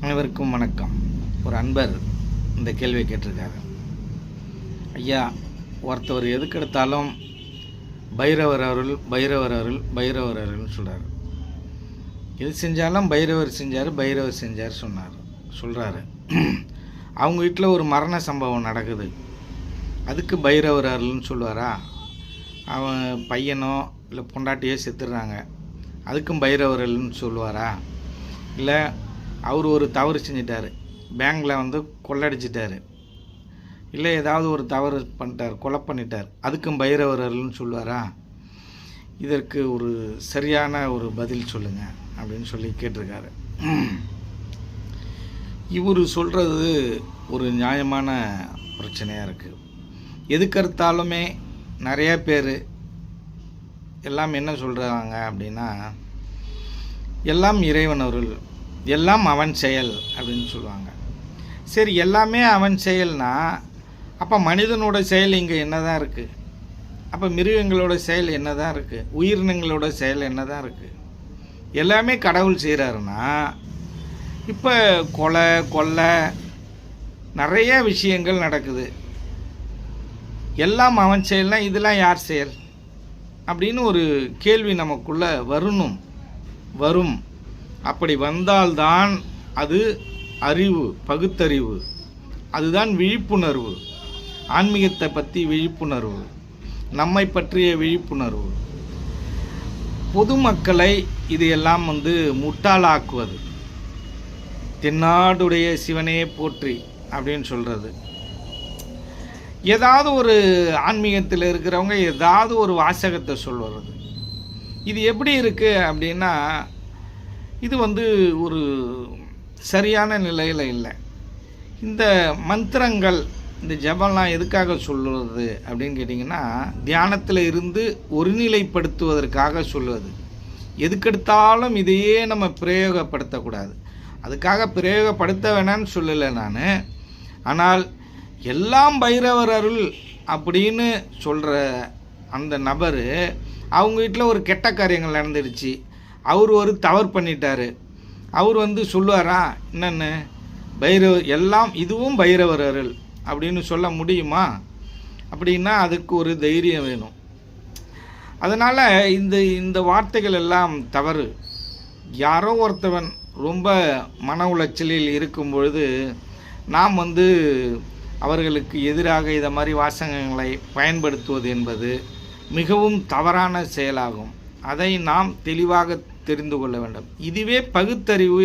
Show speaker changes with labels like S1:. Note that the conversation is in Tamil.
S1: அனைவருக்கும் வணக்கம். ஒரு அன்பர் இந்த கேள்வியை கேட்டிருக்காரு. ஐயா, ஒருத்தவர் எதுக்கெடுத்தாலும் பைரவர் அருள், பைரவர் அருள், பைரவர் அருள்னு சொல்கிறார். எது செஞ்சாலும் பைரவர் செஞ்சார், பைரவர் செஞ்சார் சொல்கிறாரு. அவங்க வீட்டில் ஒரு மரண சம்பவம் நடக்குது, அதுக்கு பைரவர் அருள்னு சொல்லுவாரா? அவன் பையனோ இல்லை பொண்டாட்டியோ செத்துடுறாங்க, அதுக்கும் பைரவர் அருள்னு சொல்லுவாரா? இல்லை அவர் ஒரு தவறு செஞ்சிட்டார், பேங்கில் கொள்ளடிச்சிட்டார், இல்லை ஏதாவது ஒரு தவறு பண்ணிட்டார், கொலை பண்ணிட்டார், அதுக்கும் பைரவர் அருள்னு சொல்லுவாரா? இதற்கு ஒரு சரியான ஒரு பதில் சொல்லுங்கள் அப்படின்னு சொல்லி கேட்டிருக்காரு. இவர் சொல்கிறது ஒரு நியாயமான பிரச்சனையாக இருக்குது. எதுக்கறுத்தாலுமே நிறைய பேர் எல்லாம் என்ன சொல்கிறாங்க அப்படின்னா, எல்லாம் இறைவன் அருள், எல்லாம் அவன் செயல் அப்படின்னு சொல்லுவாங்க. சரி, எல்லாமே அவன் செயல்னா அப்போ மனிதனோட செயல் இங்கே என்ன தான் இருக்குது? அப்போ மிருகங்களோட செயல் என்ன தான் இருக்குது? உயிரினங்களோட செயல் என்ன தான் இருக்குது? எல்லாமே கடவுள் செய்கிறாருன்னா இப்போ கொலை கொள்ளை நிறைய விஷயங்கள் நடக்குது, எல்லாம் அவன் செயல்னா இதெல்லாம் யார் செயல் அப்படின்னு ஒரு கேள்வி நமக்குள்ளே வரும். அப்படி வந்தால்தான் அது அறிவு, பகுத்தறிவு, அதுதான் விழிப்புணர்வு. ஆன்மீகத்தை பற்றி விழிப்புணர்வு, நம்மை பற்றிய விழிப்புணர்வு. பொதுமக்களை இது எல்லாம் முட்டாளாக்குவது. தென்னாடுடைய சிவனே போற்றி அப்படின்னு சொல்கிறது. ஏதாவது ஒரு ஆன்மீகத்தில் இருக்கிறவங்க ஏதாவது ஒரு வாசகத்தை சொல்வது. இது எப்படி இருக்குது அப்படின்னா, இது ஒரு சரியான நிலையில் இல்லை. இந்த மந்திரங்கள், இந்த ஜபம்லாம் எதுக்காக சொல்லுவது அப்படின்னு கேட்டிங்கன்னா, தியானத்தில் இருந்து ஒருநிலைப்படுத்துவதற்காக சொல்லுவது. எதுக்கெடுத்தாலும் இதையே நம்ம பிரயோகப்படுத்தக்கூடாது. அதுக்காக பிரயோகப்படுத்த வேணான்னு சொல்லலை நான். ஆனால் எல்லாம் பைரவர் அருள் அப்படின்னு சொல்கிற அந்த நபர், அவங்க வீட்டில் ஒரு கெட்ட காரியங்கள் நடந்துடுச்சு, அவர் ஒரு தவறு பண்ணிட்டார், அவர் சொல்லுவாரா என்னென்னு? பைரவர் எல்லாம் இதுவும் பைரவர் அருள் அப்படின்னு சொல்ல முடியுமா? அப்படின்னா அதுக்கு ஒரு தைரியம் வேணும். அதனால் இந்த வார்த்தைகள் எல்லாம் தவறு. யாரோ ஒருத்தவன் ரொம்ப மன உளைச்சலில் இருக்கும் பொழுது நாம் அவர்களுக்கு எதிராக இதை மாதிரி வாசகங்களை பயன்படுத்துவது என்பது மிகவும் தவறான செயலாகும். அதை நாம் தெளிவாக தெரிந்து கொள்ள வேண்டும். இதுவே பகுத்தறிவு